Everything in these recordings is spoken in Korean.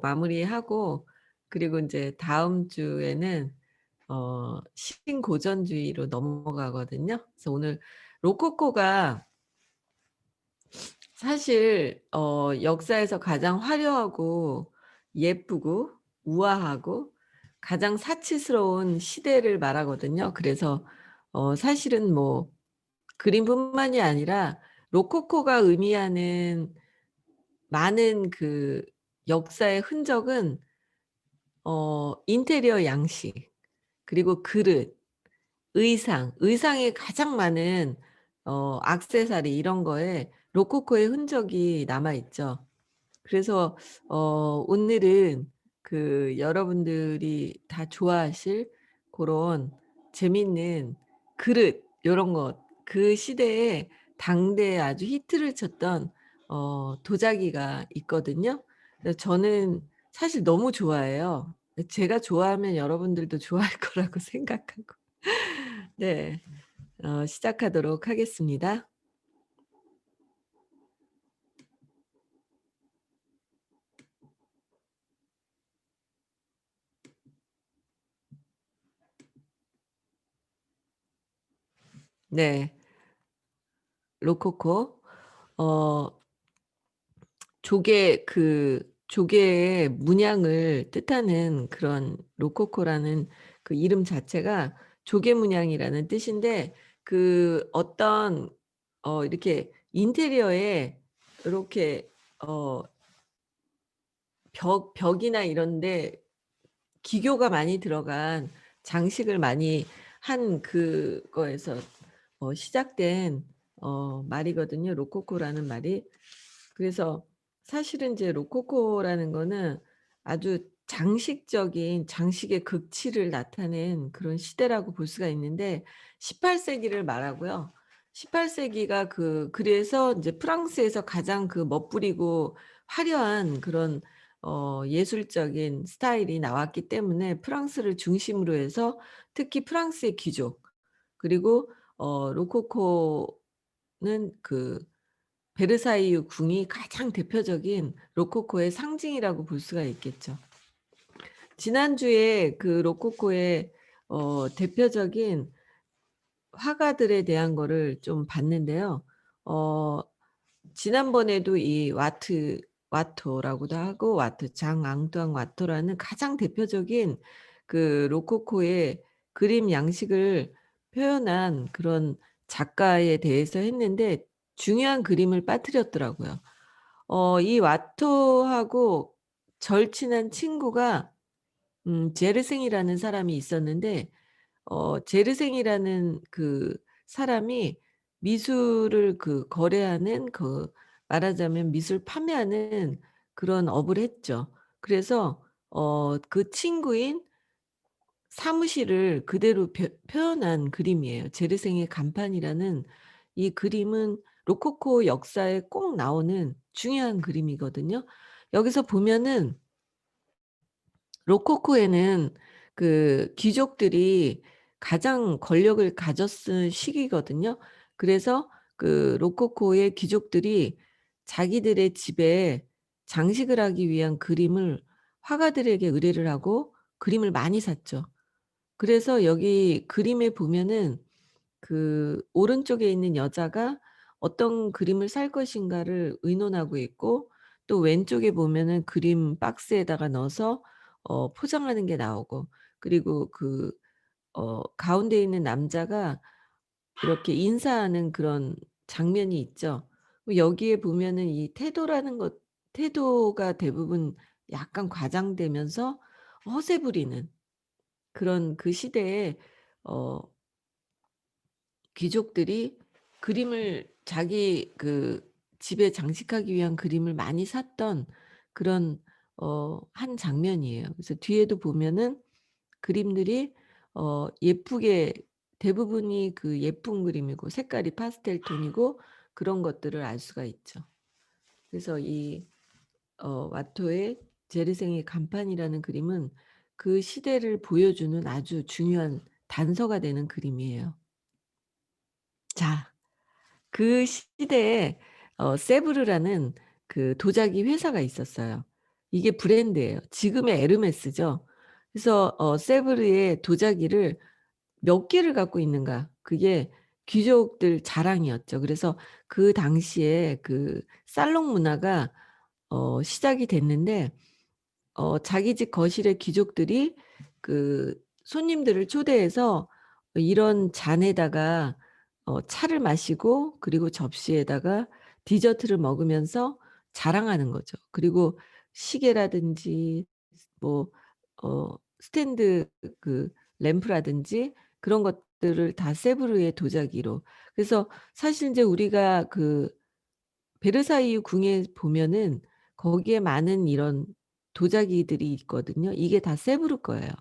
마무리하고 그리고 인제 다음 주에는 신고전주의로 넘어가거든요. 그래서 오늘 로코코가 사실 역사에서 가장 화려하고 예쁘고 우아하고 가장 사치스러운 시대를 말하거든요. 그래서 사실은 뭐 그림뿐만이 아니라 로코코가 의미하는 많은 그 역사의 흔적은 인테리어 양식 그리고 그릇, 의상에 가장 많은 액세서리 이런 거에 로코코의 흔적이 남아 있죠. 그래서 오늘은 그 여러분들이 다 좋아하실 고런 재밌는 그릇 요런 것 그 시대에 당대에 아주 히트를 쳤던 도자기가 있거든요. 그래서 저는 사실 너무 좋아해요. 제가 좋아하면 여러분들도 좋아할 거라고 생각하고 네. 시작하도록 하겠습니다. 네. 로코코. 어 조개의 문양을 뜻하는 그런 로코코라는 그 이름 자체가 조개 문양이라는 뜻인데 그 어떤 이렇게 인테리어에 요렇게 어 벽이나 이런 데 기교가 많이 들어간 장식을 많이 한 그거에서 시작된 말이거든요, 로코코라는 말이. 그래서 사실은 이제 로코코라는 거는 아주 장식적인 장식의 극치를 나타낸 그런 시대라고 볼 수가 있는데 18 세기를 말하고요. 18 세기가 그래서 인제 프랑스에서 가장 그 멋부리고 화려한 그런 예술적인 스타일이 나왔기 때문에 프랑스를 중심으로 해서 특히 프랑스의 귀족 그리고 로코코는 그 베르사유 궁이 가장 대표적인 로코코의 상징이라고 볼 수가 있겠죠. 지난주에 그 로코코의 대표적인 화가들에 대한 거를 좀 봤는데요. 어 지난번에도 이 와토라고도 하고 장 앙뚜앙 와토라는 가장 대표적인 그 로코코의 그림 양식을 표현한 그런 작가에 대해서 했는데 중요한 그림을 빠뜨렸더라고요. 이 와토하고 절친한 친구가 제르생이라는 사람이 있었는데 제르생이라는 그 사람이 미술을 거래하는 말하자면 미술 판매하는 그런 업을 했죠. 그래서 그 친구인 사무실을 그대로 표현한 그림이에요. 제르생의 간판이라는 이 그림은 로코코 역사에 꼭 나오는 중요한 그림이거든요. 여기서 보면은 로코코에는 그 귀족들이 가장 권력을 가졌을 시기거든요. 그래서 그 로코코의 귀족들이 자기들의 집에 장식을 하기 위한 그림을 화가들에게 의뢰를 하고 그림을 많이 샀죠. 그래서 여기 그림에 보면은 그 오른쪽에 있는 여자가 어떤 그림을 살 것인가를 의논하고 있고 또 왼쪽에 보면은 그림 박스에다가 넣어서 포장하는 게 나오고 그리고 가운데 있는 남자가 이렇게 인사하는 그런 장면이 있죠. 여기에 보면은 이 태도가 대부분 약간 과장되면서 허세 부리는 그런 그 시대에 어 귀족들이 그림을 자기 집에 장식하기 위한 그림을 많이 샀던 그런 한 장면이에요. 그래서 뒤에도 보면은 그림들이 예쁘게 대부분이 예쁜 그림이고 색깔이 파스텔 톤이고 그런 것들을 알 수가 있죠. 그래서 이 와토의 제르생의 간판이라는 그림은 그 시대를 보여주는 아주 중요한 단서가 되는 그림이에요. 자. 그 시대에 세브르라는 그 도자기 회사가 있었어요. 이게 브랜드예요. 지금의 에르메스죠. 그래서 세브르의 도자기를 몇 개를 갖고 있는가. 그게 귀족들 자랑이었죠. 그래서 그 당시에 그 살롱 문화가 시작이 됐는데 자기 집 거실에 귀족들이 그 손님들을 초대해서 이런 잔에다가 차를 마시고 그리고 접시에다가 디저트를 먹으면서 자랑하는 거죠. 그리고 시계라든지 뭐 스탠드 그 램프라든지 그런 것들을 다 세브르의 도자기로. 그래서 사실 인제 우리가 그 베르사유 궁에 보면은 거기에 많은 이런 도자기들이 있거든요. 이게 다 세브르 거예요.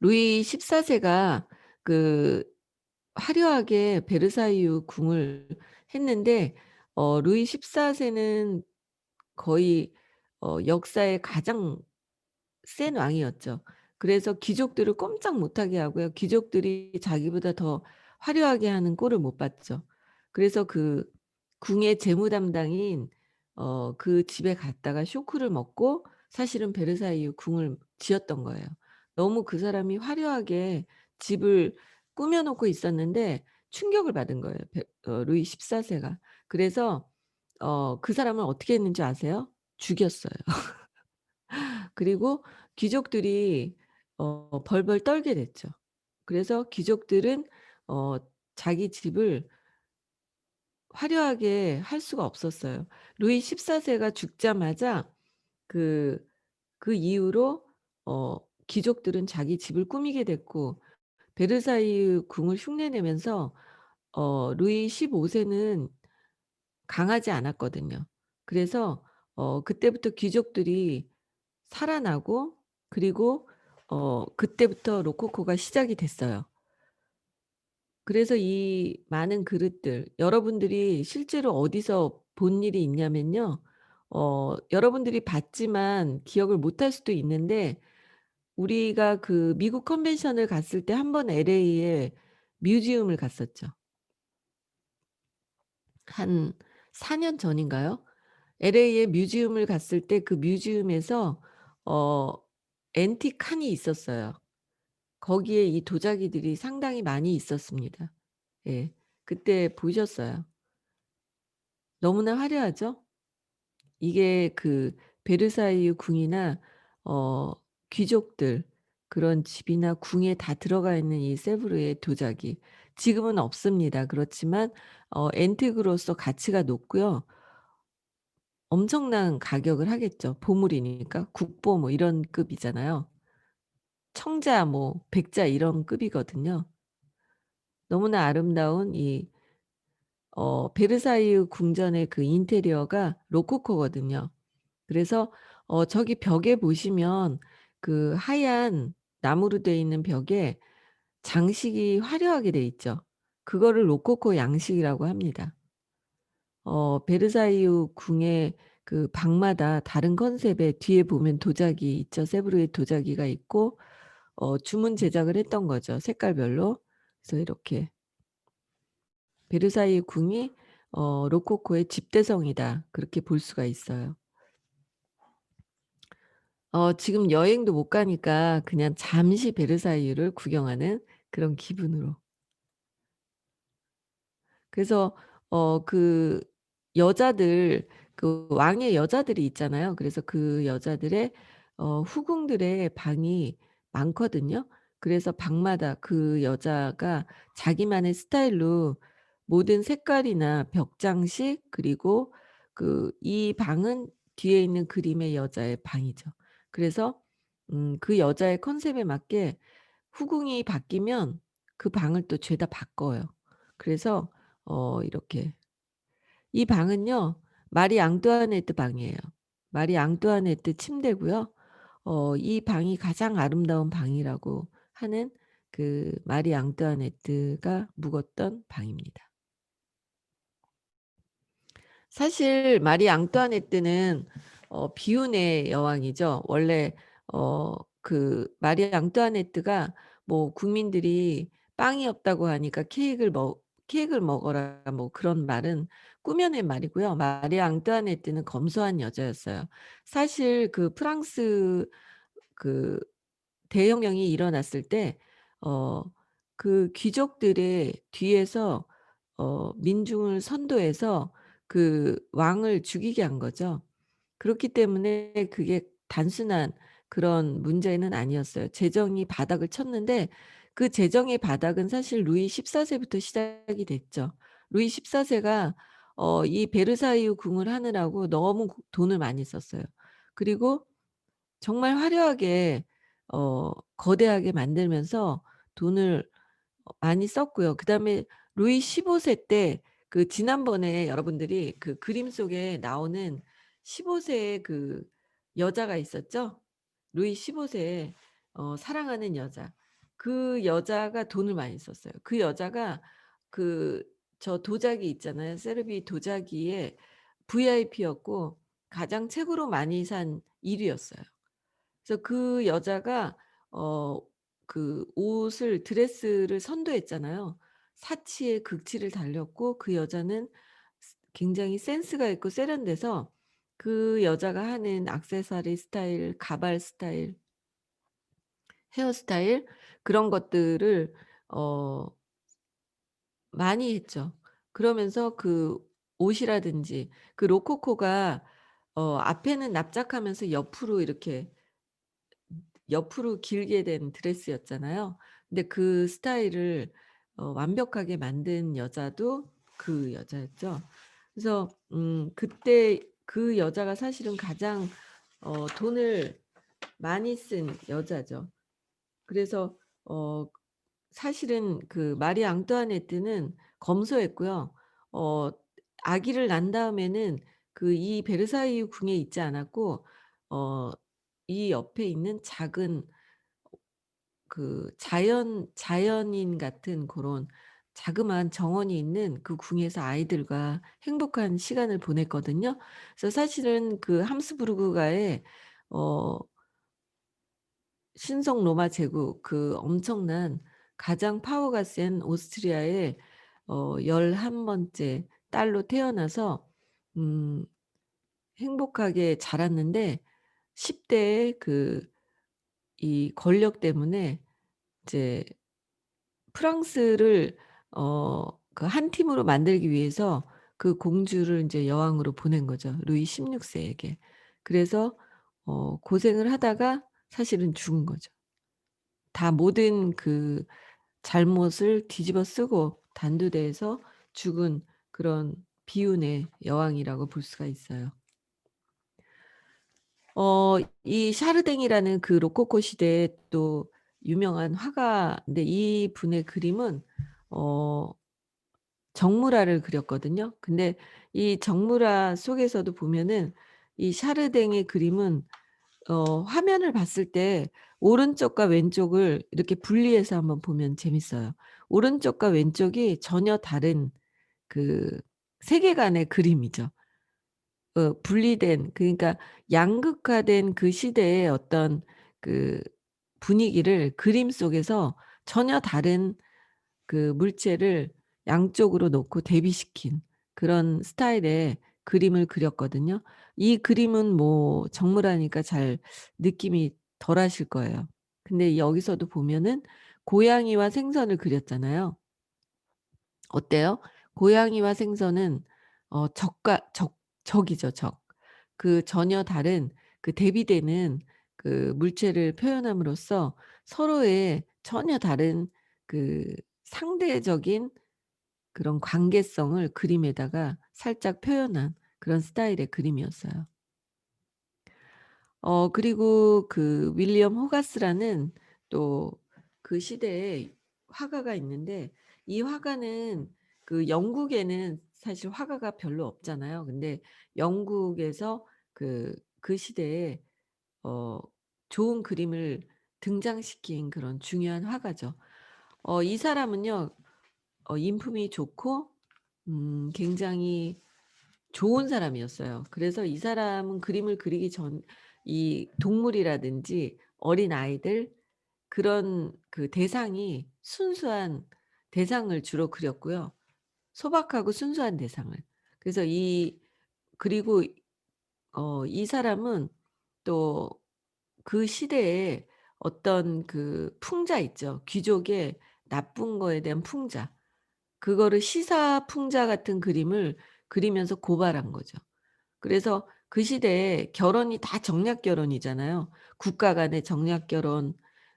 루이 14 세가 그 화려하게 베르사유 궁을 했는데 루이 14 세는 거의 역사의 가장 센 왕이었죠. 그래서 귀족들을 꼼짝 못하게 하고요. 귀족들이 자기보다 더 화려하게 하는 꼴을 못 봤죠. 그래서 그 궁의 재무 담당인 그 집에 갔다가 쇼크를 먹고 사실은 베르사유 궁을 지었던 거예요. 너무 그 사람이 화려하게 집을 꾸며 놓고 있었는데 충격을 받은 거예요, 루이 14 세가. 그래서 그 사람을 어떻게 했는지 아세요? 죽였어요. 그리고 귀족들이 벌벌 떨게 됐죠. 그래서 귀족들은 어 자기 집을 화려하게 할 수가 없었어요. 루이 14 세가 죽자마자 그 그 이후로 어 귀족들은 자기 집을 꾸미게 됐고 베르사유 궁을 흉내내면서 루이 15 세는 강하지 않았거든요. 그래서 그때부터 귀족들이 살아나고 그리고 그때부터 로코코가 시작이 됐어요. 그래서 이 많은 그릇들 여러분들이 실제로 어디서 본 일이 있냐면요. 여러분들이 봤지만 기억을 못할 수도 있는데 우리가 그 미국 컨벤션을 갔을 때 한 번 LA에 뮤지엄을 갔었죠. 한 4년 전인가요? LA에 뮤지엄을 갔을 때 그 뮤지엄에서 어 앤틱 칸이 있었어요. 거기에 이 도자기들이 상당히 많이 있었습니다. 예. 그때 보셨어요. 너무나 화려하죠? 이게 그 베르사유 궁이나 어 귀족들 그런 집이나 궁에 다 들어가 있는 이 세브르의 도자기. 지금은 없습니다. 그렇지만 앤틱으로서 가치가 높고요. 엄청난 가격을 하겠죠. 보물이니까. 국보 뭐 이런 급이잖아요. 청자 뭐 백자 이런 급이거든요. 너무나 아름다운 이 베르사유 궁전의 그 인테리어가 로코코거든요. 그래서 저기 벽에 보시면 그 하얀 나무로 돼 있는 벽에 장식이 화려하게 돼 있죠. 그거를 로코코 양식이라고 합니다. 베르사유 궁의 그 방마다 다른 컨셉의 뒤에 보면 도자기 있죠. 세브르의 도자기가 있고 주문 제작을 했던 거죠, 색깔별로. 그래서 이렇게 베르사유 궁이 로코코의 집대성이다. 그렇게 볼 수가 있어요. 지금 여행도 못 가니까 그냥 잠시 베르사유를 구경하는 그런 기분으로. 그래서 그 여자들 그 왕의 여자들이 있잖아요. 그래서 그 여자들의 후궁들의 방이 많거든요. 그래서 방마다 그 여자가 자기만의 스타일로 모든 색깔이나 벽 장식 그리고 이 방은 뒤에 있는 그림의 여자의 방이죠. 그래서 그 여자의 컨셉에 맞게 후궁이 바뀌면 그 방을 또 죄다 바꿔요. 그래서 이렇게 이 방은요 마리 앙뚜아네트 방이에요. 마리 앙뚜아네트 침대고요. 이 방이 가장 아름다운 방이라고 하는 그 마리 앙뚜아네트가 묵었던 방입니다. 사실 마리 앙뚜아네트는 비운의 여왕이죠. 원래 마리 앙뚜아네트가 뭐 국민들이 빵이 없다고 하니까 "케익을 먹어라." 뭐 그런 말은 꾸며낸 말이고요. 마리 앙뚜아네트는 검소한 여자였어요. 사실 그 프랑스 그 대혁명이 일어났을 때 어 그 귀족들의 뒤에서 민중을 선도해서 그 왕을 죽이게 한 거죠. 그렇기 때문에 그게 단순한 그런 문제는 아니었어요. 재정이 바닥을 쳤는데 그 재정의 바닥은 사실 루이 14 세부터 시작이 됐죠. 루이 14 세가 이 베르사유 궁을 하느라고 너무 돈을 많이 썼어요. 그리고 정말 화려하게 거대하게 만들면서 돈을 많이 썼고요. 그다음에 루이 15세 때 그 지난번에 여러분들이 그 그림 속에 나오는 15 세의 그 여자가 있었죠? 루이 15 세에 사랑하는 여자. 그 여자가 돈을 많이 썼어요. 그 여자가 그 저 도자기 있잖아요. 세르비 도자기의 VIP였고 가장 책으로 많이 산 1 위였어요. 그래서 그 여자가 어 그 옷을 드레스를 선도했잖아요. 사치에 극치를 달렸고 그 여자는 굉장히 센스가 있고 세련돼서 그 여자가 하는 액세서리 스타일, 가발 스타일, 헤어스타일 그런 것들을 어 많이 했죠. 그러면서 그 옷이라든지 그 로코코가 앞에는 납작하면서 옆으로 길게 된 드레스였잖아요. 근데 그 스타일을 완벽하게 만든 여자도 그 여자였죠. 그래서 그때 그 여자가 사실은 가장 돈을 많이 쓴 여자죠. 그래서 어 사실은 그 마리 앙뚜아네트는 검소했고요. 어 아기를 낳은 다음에는 그 이 베르사유 궁에 있지 않았고 어 이 옆에 있는 작은 그 자연인 같은 고런 자그마한 정원이 있는 그 궁에서 아이들과 행복한 시간을 보냈거든요. 그래서 사실은 그 함스부르크가의 어 신성 로마 제국 그 엄청난 가장 파워가 센 오스트리아의 11 번째 딸로 태어나서 음 행복하게 자랐는데 10 대에 그 이 권력 때문에 이제 프랑스를 그 한 팀으로 만들기 위해서 그 공주를 인제 여왕으로 보낸 거죠, 루이 16 세에게. 그래서 고생을 하다가 사실은 죽은 거죠. 다 모든 그 잘못을 뒤집어 쓰고 단두대에서 죽은 그런 비운의 여왕이라고 볼 수가 있어요. 이 샤르댕이라는 그 로코코 시대에 또 유명한 화가인데 이분의 그림은 어 정물화를 그렸거든요. 근데 이 정물화 속에서도 보면은 이 샤르댕의 그림은 화면을 봤을 때 오른쪽과 왼쪽을 이렇게 분리해서 한번 보면 재밌어요. 오른쪽과 왼쪽이 전혀 다른 그 세계관의 그림이죠. 분리된 그러니까 양극화된 그 시대의 어떤 그 분위기를 그림 속에서 전혀 다른 그 물체를 양쪽으로 놓고 대비시킨 그런 스타일의 그림을 그렸거든요. 이 그림은 뭐 정물화니까 잘 느낌이 덜하실 거예요. 근데 여기서도 보면은 고양이와 생선을 그렸잖아요. 어때요? 고양이와 생선은 적과 적이죠, 적. 그 전혀 다른 그 대비되는 그 물체를 표현함으로써 서로의 전혀 다른 그 상대적인 그런 관계성을 그림에다가 살짝 표현한 그런 스타일의 그림이었어요. 그리고 그 윌리엄 호가스라는 또 그 시대에 화가가 있는데 이 화가는 그 영국에는 사실 화가가 별로 없잖아요. 근데 영국에서 그 시대에 어 좋은 그림을 등장시킨 그런 중요한 화가죠. 이 사람은요 인품이 좋고 굉장히 좋은 사람이었어요. 그래서 이 사람은 그림을 그리기 전 이 동물이라든지 어린아이들 그런 그 대상이 순수한 대상을 주로 그렸고요. 소박하고 순수한 대상을. 그래서 그리고 이 사람은 또 그 시대에 어떤 그 풍자 있죠. 귀족의 나쁜 거에 대한 풍자. 그거를 시사 풍자 같은 그림을 그리면서 고발한 거죠. 그래서 그 시대에 결혼이 다 정략 결혼이잖아요. 국가 간의 정략 결혼,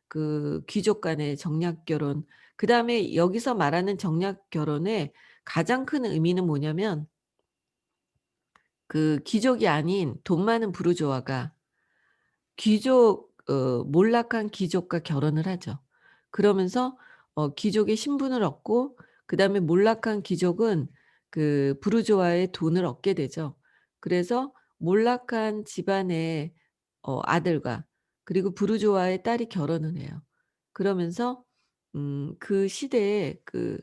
그 귀족 간의 정략 결혼. 그다음에 여기서 말하는 정략 결혼의 가장 큰 의미는 뭐냐면 그 귀족이 아닌 돈 많은 부르주아가 몰락한 귀족과 결혼을 하죠. 그러면서 귀족의 신분을 얻고 그다음에 몰락한 귀족은 그 부르주아의 돈을 얻게 되죠. 그래서 몰락한 집안의 아들과 그리고 부르주아의 딸이 결혼을 해요. 그러면서 그 시대에 그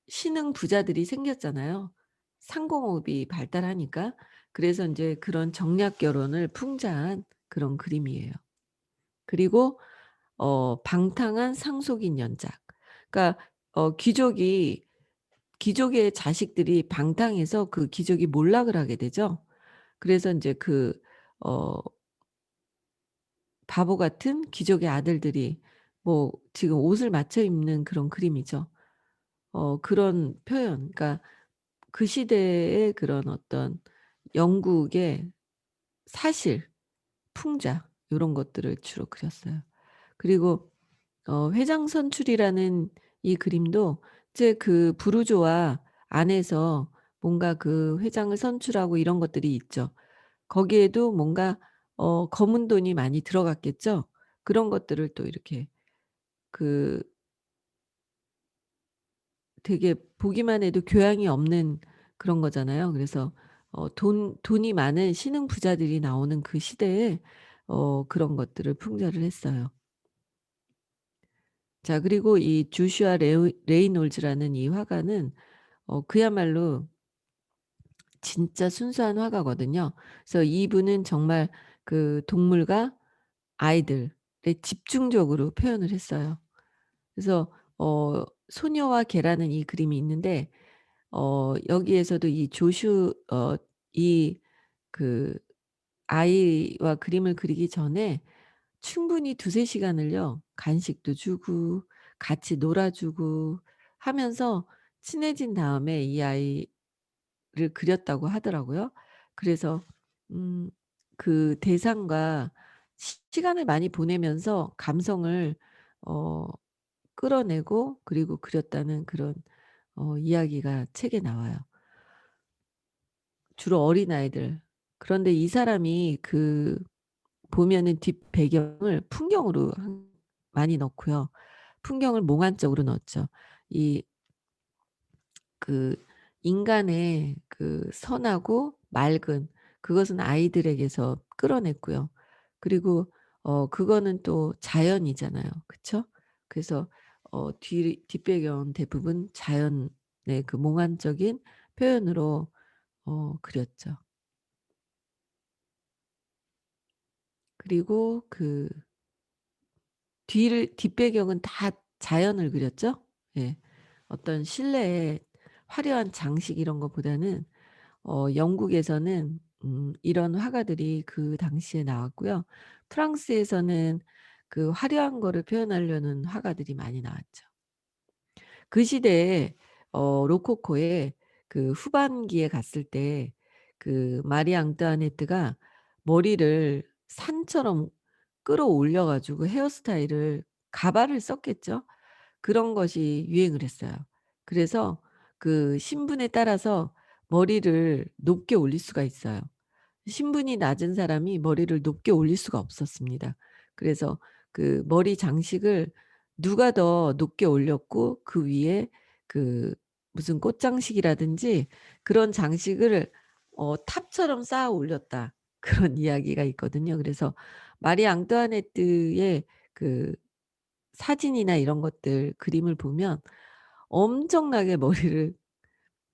신흥 부자들이 생겼잖아요, 상공업이 발달하니까. 그래서 인제 그런 정략 결혼을 풍자한 그런 그림이에요. 그리고 방탕한 상속인 연작. 그러니까 귀족의 자식들이 방탕해서 그 귀족이 몰락을 하게 되죠. 그래서 인제 어 바보 같은 귀족의 아들들이 뭐 지금 옷을 맞춰 입는 그런 그림이죠. 그런 표현. 그러니까 그 시대의 그런 어떤 영국의 사실, 풍자 요런 것들을 주로 그렸어요. 그리고 회장선출이라는 이 그림도 이제 그 부르주아 안에서 뭔가 그 회장을 선출하고 이런 것들이 있죠. 거기에도 뭔가 검은 돈이 많이 들어갔겠죠. 그런 것들을 또 이렇게 그 되게 보기만 해도 교양이 없는 그런 거잖아요. 그래서 돈이 많은 신흥 부자들이 나오는 그 시대에 그런 것들을 풍자를 했어요. 자, 그리고 이 조슈아 레이놀즈라는 이 화가는 그야말로 진짜 순수한 화가거든요. 그래서 이분은 정말 그 동물과 아이들에 집중적으로 표현을 했어요. 그래서 소녀와 개라는 이 그림이 있는데 여기에서도 이 그 아이와 그림을 그리기 전에 충분히 2-3 시간을요, 간식도 주고 같이 놀아 주고 하면서 친해진 다음에 이 아이를 그렸다고 하더라고요. 그래서 음 그 대상과 시간을 많이 보내면서 감성을 어 끌어내고 그리고 그렸다는 그런 이야기가 책에 나와요. 주로 어린아이들. 그런데 이 사람이 보면은 뒷 배경을 풍경으로 많이 넣고요. 풍경을 몽환적으로 넣었죠. 이 그 인간의 그 선하고 맑은 그것은 아이들에게서 끌어냈고요. 그리고 그거는 또 자연이잖아요. 그쵸? 그래서 뒷배경은 대부분 자연의 그 몽환적인 표현으로 그렸죠. 그리고 뒷배경은 다 자연을 그렸죠. 예. 어떤 실내에 화려한 장식 이런 것보다는 영국에서는 이런 화가들이 그 당시에 나왔고요. 프랑스에서는 그 화려한 거를 표현하려는 화가들이 많이 나왔죠. 그 시대에 로코코의 그 후반기에 갔을 때 그 마리 앙뚜아네트가 머리를 산처럼 끌어올려 가지고 헤어스타일을 가발을 썼겠죠. 그런 것이 유행을 했어요. 그래서 그 신분에 따라서 머리를 높게 올릴 수가 있어요. 신분이 낮은 사람이 머리를 높게 올릴 수가 없었습니다. 그래서 그 머리 장식을 누가 더 높게 올렸고 그 위에 그 무슨 꽃장식이라든지 그런 장식을 탑처럼 쌓아 올렸다. 그런 이야기가 있거든요. 그래서 마리 앙뚜아네트의 그 사진이나 이런 것들 그림을 보면 엄청나게 머리를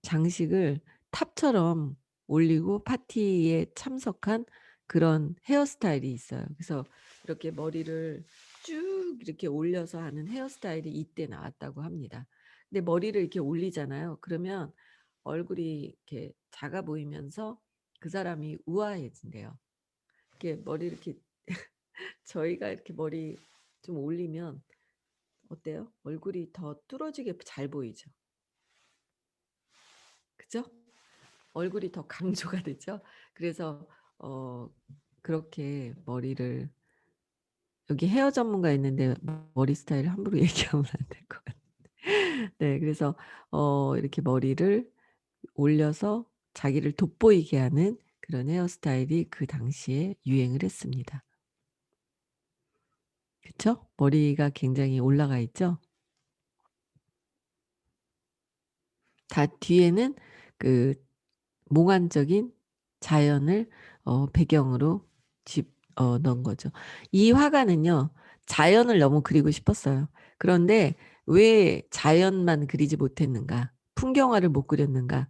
장식을 탑처럼 올리고 파티에 참석한 그런 헤어스타일이 있어요. 그래서 이렇게 머리를 쭉 이렇게 올려서 하는 헤어스타일이 이때 나왔다고 합니다. 근데 머리를 이렇게 올리잖아요. 그러면 얼굴이 이렇게 작아 보이면서 그 사람이 우아해진대요. 이렇게 머리를 이렇게 저희가 이렇게 머리 좀 올리면 어때요? 얼굴이 더 뚫어지게 잘 보이죠. 그죠? 얼굴이 더 강조가 되죠. 그래서 어 그렇게 머리를 여기 헤어 전문가 있는데 머리 스타일 함부로 얘기하면 안 될 것 같아요. 네. 그래서 이렇게 머리를 올려서 자기를 돋보이게 하는 그런 헤어스타일이 그 당시에 유행을 했습니다. 그쵸? 머리가 굉장히 올라가 있죠? 다 뒤에는 그 몽환적인 자연을 배경으로 넣은 거죠. 이 화가는요. 자연을 너무 그리고 싶었어요. 그런데 왜 자연만 그리지 못했는가? 풍경화를 못 그렸는가?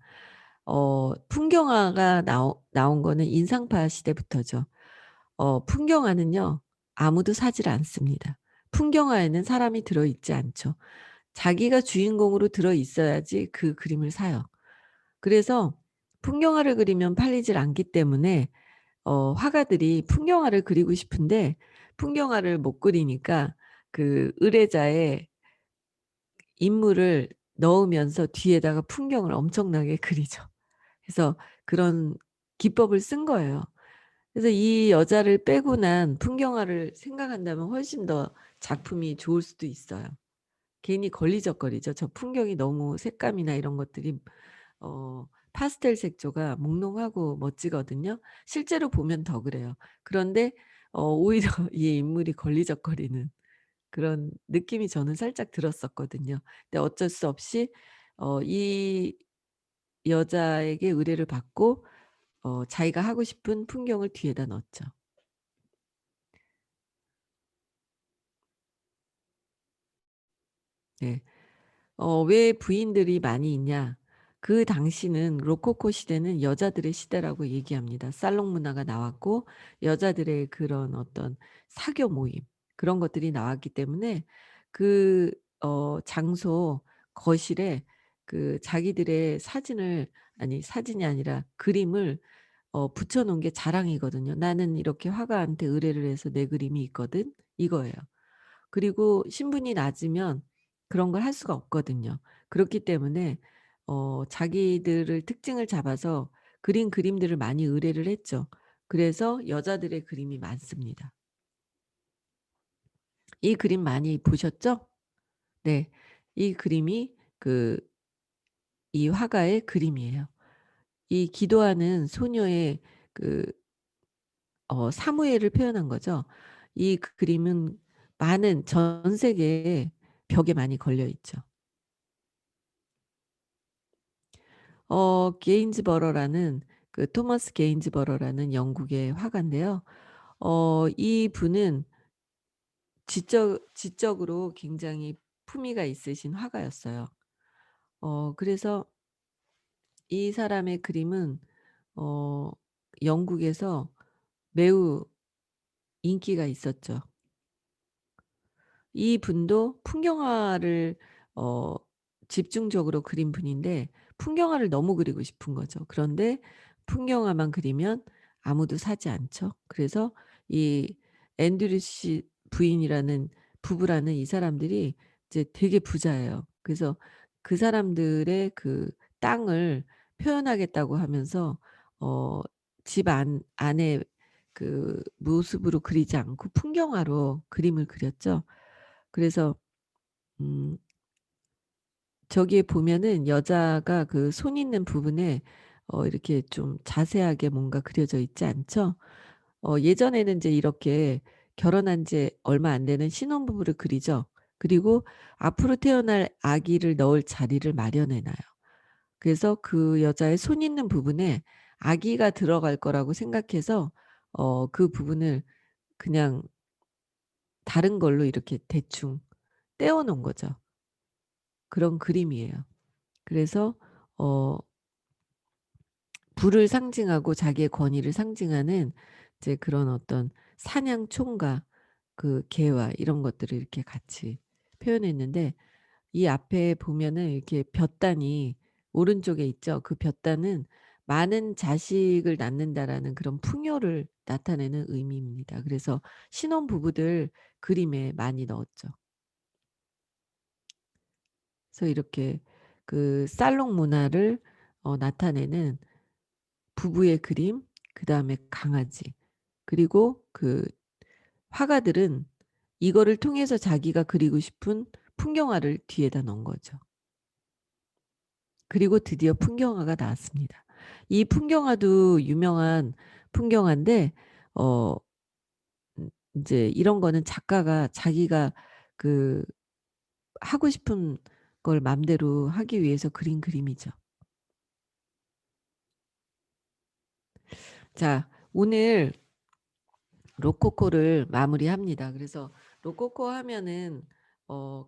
풍경화가 나온 거는 인상파 시대부터죠. 풍경화는요. 아무도 사지를 않습니다. 풍경화에는 사람이 들어 있지 않죠. 자기가 주인공으로 들어 있어야지 그 그림을 사요. 그래서 풍경화를 그리면 팔리질 않기 때문에 화가들이 풍경화를 그리고 싶은데 풍경화를 못 그리니까 그 의뢰자의 인물을 넣으면서 뒤에다가 풍경을 엄청나게 그리죠. 그래서 그런 기법을 쓴 거예요. 그래서 이 여자를 빼고 난 풍경화를 생각한다면 훨씬 더 작품이 좋을 수도 있어요. 괜히 걸리적거리죠. 저 풍경이 너무 색감이나 이런 것들이 파스텔 색조가 몽롱하고 멋지거든요. 실제로 보면 더 그래요. 그런데 오히려 이 인물이 걸리적거리는 그런 느낌이 저는 살짝 들었었거든요. 근데 어쩔 수 없이 이 여자에게 의뢰를 받고 자기가 하고 싶은 풍경을 뒤에다 넣었죠. 네. 왜 부인들이 많이 있냐? 그 당시는 로코코 시대는 여자들의 시대라고 얘기합니다. 살롱 문화가 나왔고 여자들의 그런 어떤 사교 모임 그런 것들이 나왔기 때문에 그 장소 거실에 그 자기들의 사진을 아니 사진이 아니라 그림을 붙여 놓은 게 자랑이거든요. "나는 이렇게 화가한테 의뢰를 해서 내 그림이 있거든." 이거예요. 그리고 신분이 낮으면 그런 걸 할 수가 없거든요. 그렇기 때문에 자기들을 특징을 잡아서 그린 그림들을 많이 의뢰를 했죠. 그래서 여자들의 그림이 많습니다. 이 그림 많이 보셨죠? 네. 이 그림이 이 화가의 그림이에요. 이 기도하는 소녀의 그 사무엘을 표현한 거죠. 이 그림은 많은 전 세계에 벽에 많이 걸려 있죠. 게인즈버러라는 그 토머스 게인즈버러라는 영국의 화가인데요. 이분은 지적으로 굉장히 품위가 있으신 화가였어요. 그래서 이 사람의 그림은 어 영국에서 매우 인기가 있었죠. 이분도 풍경화를 어 집중적으로 그린 분인데 풍경화를 너무 그리고 싶은 거죠. 그런데 풍경화만 그리면 아무도 사지 않죠. 그래서 이 앤드류 씨 부인이라는 부부라는 이 사람들이 이제 되게 부자예요. 그래서 그 사람들의 그 땅을 표현하겠다고 하면서 어 집 안에 그 모습으로 그리지 않고 풍경화로 그림을 그렸죠. 그래서 음 저기에 보면은 여자가 그 손 있는 부분에 이렇게 좀 자세하게 뭔가 그려져 있지 않죠? 예전에는 인제 이렇게 결혼한 지 얼마 안 되는 신혼부부를 그리죠. 그리고 앞으로 태어날 아기를 넣을 자리를 마련해 놔요. 그래서 그 여자의 손 있는 부분에 아기가 들어갈 거라고 생각해서 그 부분을 그냥 다른 걸로 이렇게 대충 떼어 놓은 거죠. 그런 그림이에요. 그래서 어 부를 상징하고 자기의 권위를 상징하는 이제 그런 어떤 사냥 총과 그 개와 이런 것들을 이렇게 같이 표현했는데 이 앞에 보면은 이렇게 볕단이 오른쪽에 있죠. 그 볕단은 많은 자식을 낳는다라는 그런 풍요를 나타내는 의미입니다. 그래서 신혼부부들 그림에 많이 넣었죠. 그래서 이렇게 그 살롱 문화를 나타내는 부부의 그림, 그다음에 강아지, 그리고 그 화가들은 이거를 통해서 자기가 그리고 싶은 풍경화를 뒤에다 넣은 거죠. 그리고 드디어 풍경화가 나왔습니다. 이 풍경화도 유명한 풍경화인데 어 인제 이런 거는 작가가 자기가 그 하고 싶은 걸 맘대로 하기 위해서 그린 그림이죠. 자, 오늘 로코코를 마무리합니다. 그래서 로코코 하면은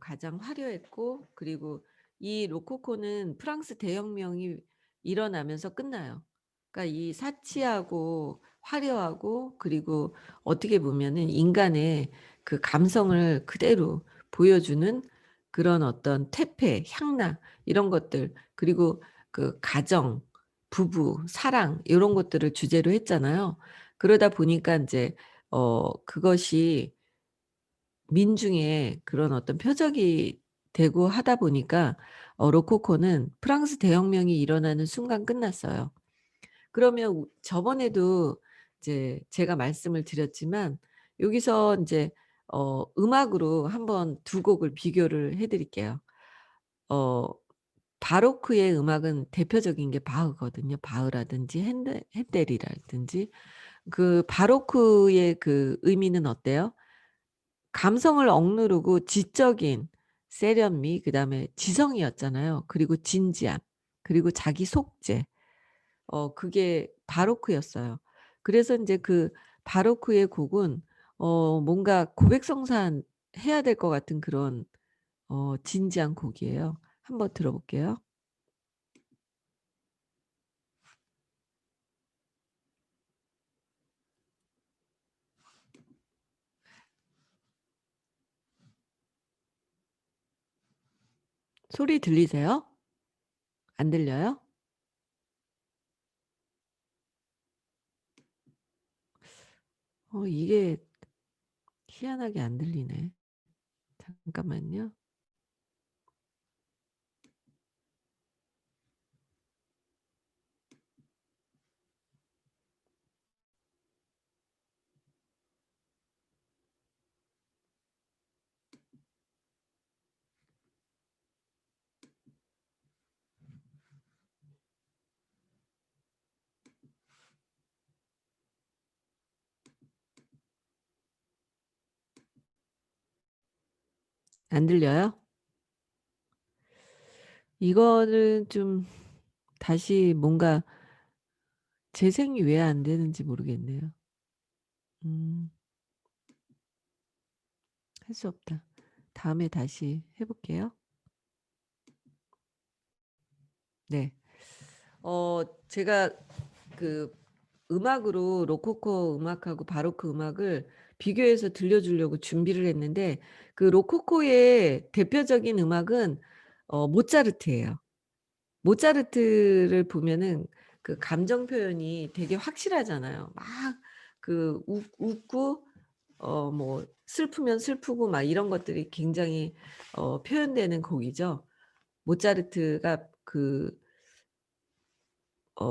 가장 화려했고, 그리고 이 로코코는 프랑스 대혁명이 일어나면서 끝나요. 그러니까 이 사치하고 화려하고, 그리고 어떻게 보면은 인간의 그 감성을 그대로 보여주는 그런 어떤 퇴폐, 향락 이런 것들, 그리고 그 가정, 부부, 사랑 요런 것들을 주제로 했잖아요. 그러다 보니까 인제 그것이 민중의 그런 어떤 표적이 되고 하다 보니까 로코코는 프랑스 대혁명이 일어나는 순간 끝났어요. 그러면 저번에도 이제 제가 말씀을 드렸지만 여기서 인제 음악으로 한번 두 곡을 비교를 해 드릴게요. 어 바로크의 음악은 대표적인 게 바흐거든요. 바흐라든지 핸델이라든지. 그 바로크의 그 의미는 어때요? 감성을 억누르고 지적인 세련미, 그다음에 지성이었잖아요. 그리고 진지함, 그리고 자기 속죄, 그게 바로크였어요. 그래서 인제 그 바로크의 곡은 뭔가 고백성사한 해야 될 것 같은 그런 진지한 곡이에요. 한번 들어볼게요. 소리 들리세요? 안 들려요? 이게 희한하게 안 들리네. 잠깐만요. 안 들려요? 이거는 좀 다시 뭔가 재생이 왜 안 되는지 모르겠네요. 음. 할 수 없다. 다음에 다시 해 볼게요. 네. 제가 그 음악으로 로코코 음악하고 바로크 음악을 비교해서 들려 주려고 준비를 했는데, 그 로코코의 대표적인 음악은 모차르트예요. 모차르트를 보면은 그 감정 표현이 되게 확실하잖아요. 막 그 웃고 뭐 슬프면 슬프고 막 이런 것들이 굉장히 표현되는 곡이죠. 모차르트가 그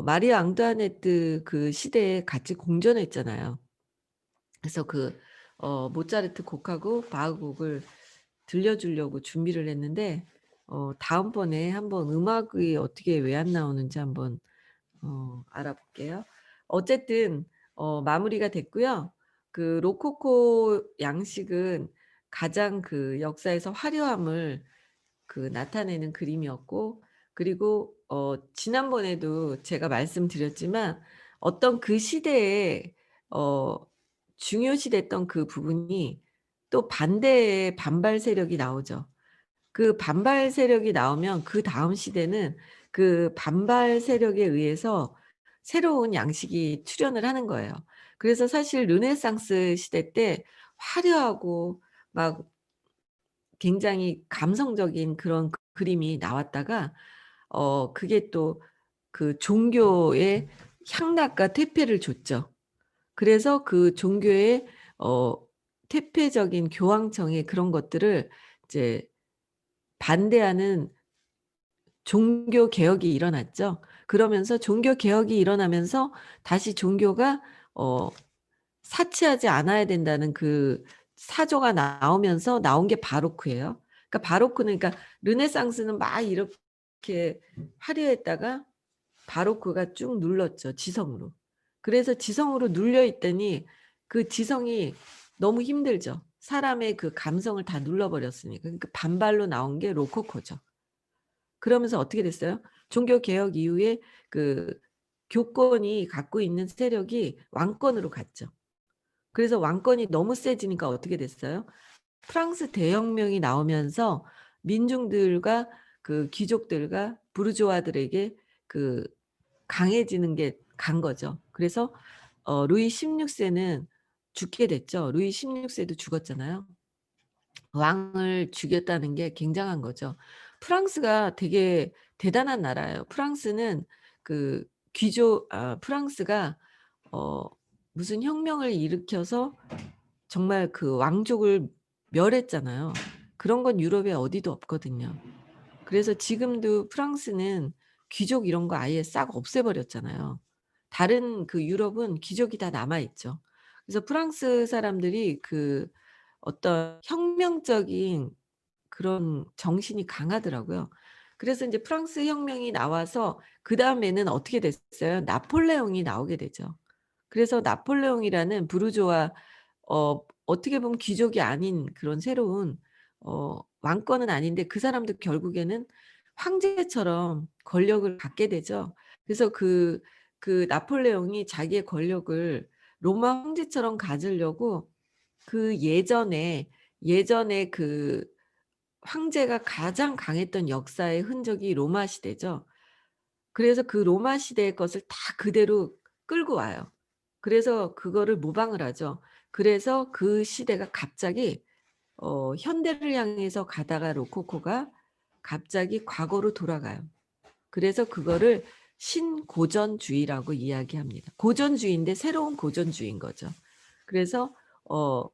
마리 앙투아네트 그 시대에 같이 공전했잖아요. 그래서 그 모차르트 곡하고 바흐 곡을 들려 주려고 준비를 했는데 다음번에 한번 음악이 어떻게 왜 안 나오는지 한번 알아볼게요. 어쨌든 마무리가 됐고요. 그 로코코 양식은 가장 그 역사에서 화려함을 그 나타내는 그림이었고, 그리고 지난번에도 제가 말씀드렸지만 어떤 그 시대에 어 중요시됐던 그 부분이 또 반대의 반발 세력이 나오죠. 그 반발 세력이 나오면 그다음 시대는 그 반발 세력에 의해서 새로운 양식이 출현을 하는 거예요. 그래서 사실 르네상스 시대 때 화려하고 막 굉장히 감성적인 그런 그림이 나왔다가 그게 또 그 종교의 향락과 퇴폐를 줬죠. 그래서 그 종교의 어 퇴폐적인 교황청의 그런 것들을 이제 반대하는 종교 개혁이 일어났죠. 그러면서 종교 개혁이 일어나면서 다시 종교가 어 사치하지 않아야 된다는 그 사조가 나오면서 나온 게 바로크예요. 그러니까 바로크는, 그러니까 르네상스는 막 이렇게 화려했다가 바로크가 쭉 눌렀죠, 지성으로. 그래서 지성으로 눌려 있더니 그 지성이 너무 힘들죠. 사람의 그 감성을 다 눌러 버렸으니까. 그러니까 반발로 나온 게 로코코죠. 그러면서 어떻게 됐어요? 종교 개혁 이후에 그 교권이 갖고 있는 세력이 왕권으로 갔죠. 그래서 왕권이 너무 세지니까 어떻게 됐어요? 프랑스 대혁명이 나오면서 민중들과 그 귀족들과 부르주아들에게 그 강해지는 게 간 거죠. 그래서 루이 16 세는 죽게 됐죠. 루이 16 세도 죽었잖아요. 왕을 죽였다는 게 굉장한 거죠. 프랑스가 되게 대단한 나라예요. 프랑스는 그 프랑스가 어 무슨 혁명을 일으켜서 정말 그 왕족을 멸했잖아요. 그런 건 유럽에 어디도 없거든요. 그래서 지금도 프랑스는 귀족 이런 거 아예 싹 없애 버렸잖아요. 다른 그 유럽은 귀족이 다 남아 있죠. 그래서 프랑스 사람들이 그 어떤 혁명적인 그런 정신이 강하더라고요. 그래서 인제 프랑스 혁명이 나와서 그다음에는 어떻게 됐어요? 나폴레옹이 나오게 되죠. 그래서 나폴레옹이라는 부르주아, 어떻게 보면 귀족이 아닌 그런 새로운 왕권은 아닌데 그 사람도 결국에는 황제처럼 권력을 갖게 되죠. 그래서 그 나폴레옹이 자기의 권력을 로마 황제처럼 가지려고 그 예전에 그 황제가 가장 강했던 역사의 흔적이 로마 시대죠. 그래서 그 로마 시대의 것을 다 그대로 끌고 와요. 그래서 그거를 모방을 하죠. 그래서 그 시대가 갑자기 현대를 향해서 가다가 로코코가 갑자기 과거로 돌아가요. 그래서 그거를 신고전주의라고 이야기합니다. 고전주의인데 새로운 고전주의인 거죠. 그래서 어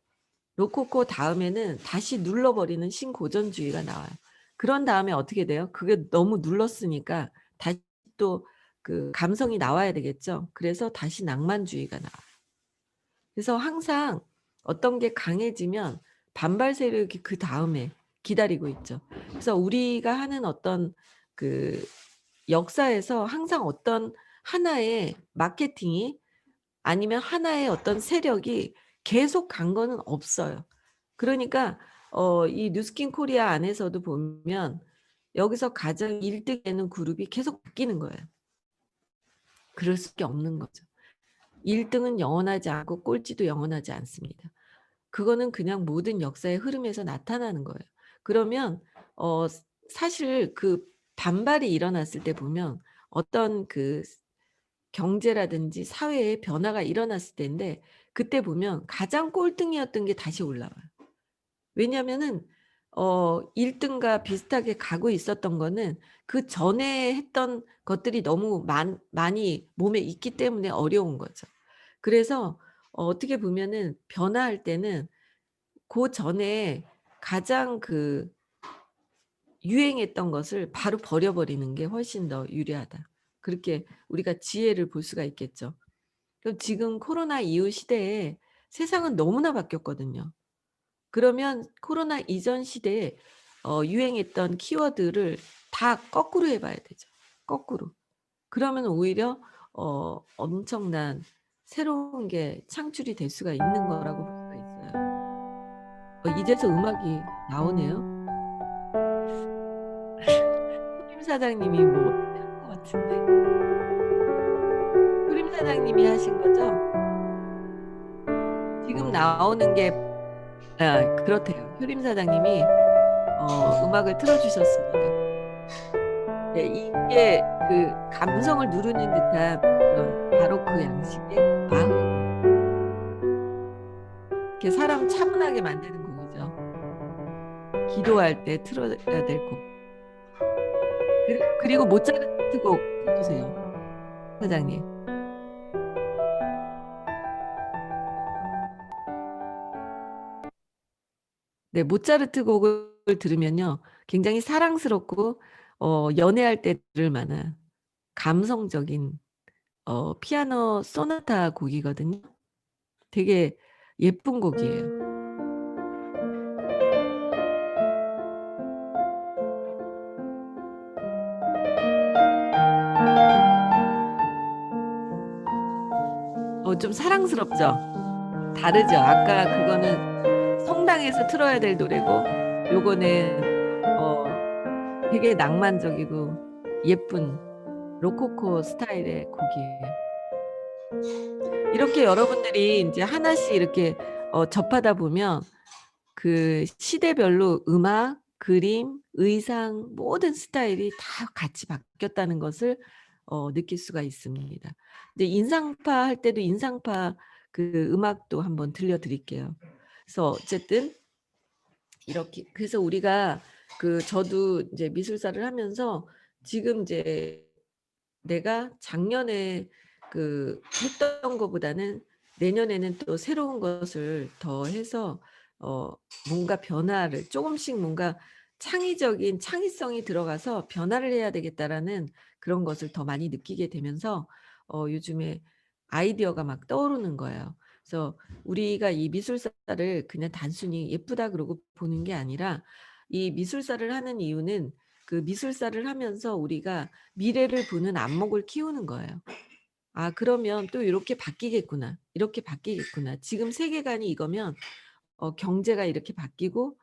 로코코 다음에는 다시 눌러버리는 신고전주의가 나와요. 그런 다음에 어떻게 돼요? 그게 너무 눌렀으니까 다시 또 그 감성이 나와야 되겠죠. 그래서 다시 낭만주의가 나와요. 그래서 항상 어떤 게 강해지면 반발 세력이 그다음에 기다리고 있죠. 그래서 우리가 하는 어떤 그 역사에서 항상 어떤 하나의 마케팅이 아니면 하나의 어떤 세력이 계속 간 거는 없어요. 그러니까 이 뉴스킨 코리아 안에서도 보면 여기서 가장 1 등 되는 그룹이 계속 바뀌는 거예요. 그럴 수밖에 없는 거죠. 1 등은 영원하지 않고 꼴찌도 영원하지 않습니다. 그거는 그냥 모든 역사의 흐름에서 나타나는 거예요. 그러면 사실 그 반발이 일어났을 때 보면 어떤 그 경제라든지 사회의 변화가 일어났을 때인데 그때 보면 가장 꼴등이었던 게 다시 올라와요. 왜냐하면은 1 등과 비슷하게 가고 있었던 거는 그전에 했던 것들이 너무 많이 몸에 있기 때문에 어려운 거죠. 그래서 어떻게 보면은 변화할 때는 고전에 가장 그 유행했던 것을 바로 버려 버리는 게 훨씬 더 유리하다. 그렇게 우리가 지혜를 볼 수가 있겠죠. 그럼 지금 코로나 이후 시대에 세상은 너무나 바뀌었거든요. 그러면 코로나 이전 시대에 유행했던 키워드를 다 거꾸로 해 봐야 되죠. 거꾸로. 그러면 오히려 엄청난 새로운 게 창출이 될 수가 있는 거라고 볼 수가 있어요. 이제서 음악이 나오네요. 효림 사장님이 뭐 어떻게 한 것 같은데. 효림 사장님이 하신 거죠? 지금 나오는 게 그렇대요. 효림 사장님이 음악을 틀어 주셨습니다. 네, 이게 그 감성을 누르는 듯한 그런 바로크 양식의 마흐, 이렇게 사람 차분하게 만드는 곡이죠. 기도할 때 틀어야 될 곡. 그리고 모차르트 곡 해 주세요, 사장님. 네, 모차르트 곡을 들으면요. 굉장히 사랑스럽고 연애할 때 들을 만한 감성적인 피아노 소나타 곡이거든요. 되게 예쁜 곡이에요. 좀 사랑스럽죠? 다르죠? 아까 그거는 성당에서 틀어야 될 노래고 요거는 어 되게 낭만적이고 예쁜 로코코 스타일의 곡이에요. 이렇게 여러분들이 인제 하나씩 이렇게 접하다 보면 그 시대별로 음악, 그림, 의상 모든 스타일이 다 같이 바뀌었다는 것을 느낄 수가 있습니다. 이제 인상파 할 때도 인상파 그 음악도 한번 들려 드릴게요. 그래서 어쨌든 이렇게 그래서 우리가 저도 인제 미술사를 하면서 지금 이제 내가 작년에 했던 거보다는 내년에는 또 새로운 것을 더해서 어 뭔가 변화를 쪼금씩 뭔가 창의적인 창의성이 들어가서 '변화를 해야 되겠다.'라는 그런 것을 더 많이 느끼게 되면서 요즘에 아이디어가 막 떠오르는 거예요. 그래서 우리가 이 미술사를 그냥 단순히 '예쁘다.' 그러고 보는 게 아니라 이 미술사를 하는 이유는 그 미술사를 하면서 우리가 미래를 보는 안목을 키우는 거예요. '아 그러면 또 요렇게 바뀌겠구나. 이렇게 바뀌겠구나. 지금 세계관이 이거면 경제가 이렇게 바뀌고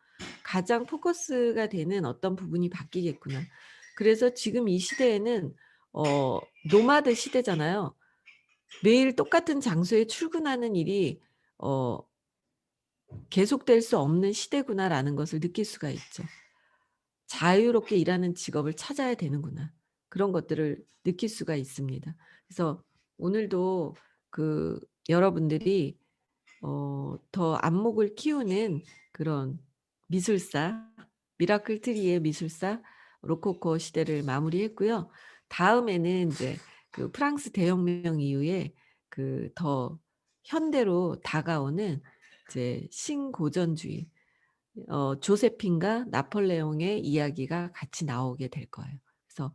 가장 포커스가 되는 어떤 부분이 바뀌겠구나.' 그래서 지금 이 시대에는 어 노마드 시대잖아요. 매일 똑같은 장소에 출근하는 일이 어 '계속될 수 없는 시대구나.'라는 것을 느낄 수가 있죠. '자유롭게 일하는 직업을 찾아야 되는구나.' 그런 것들을 느낄 수가 있습니다. 그래서 오늘도 그 여러분들이 더 안목을 키우는 그런 미술사, 미라클 트리의 미술사 로코코 시대를 마무리했고요. 다음에는 인제 프랑스 대혁명 이후에 더 현대로 다가오는 이제 신고전주의 조세핀과 나폴레옹의 이야기가 같이 나오게 될 거예요. 그래서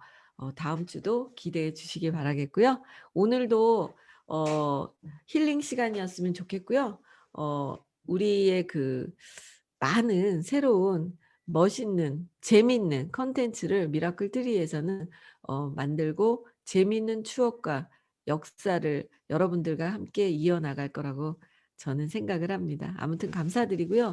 다음 주도 기대해 주시길 바라겠고요. 오늘도 어 힐링 시간이었으면 좋겠고요. 어 우리의 많은 새로운 멋있는 재미있는 콘텐츠를 미라클 트리에서는 만들고 재미있는 추억과 역사를 여러분들과 함께 이어나갈 거라고 저는 생각을 합니다. 아무튼 감사드리고요.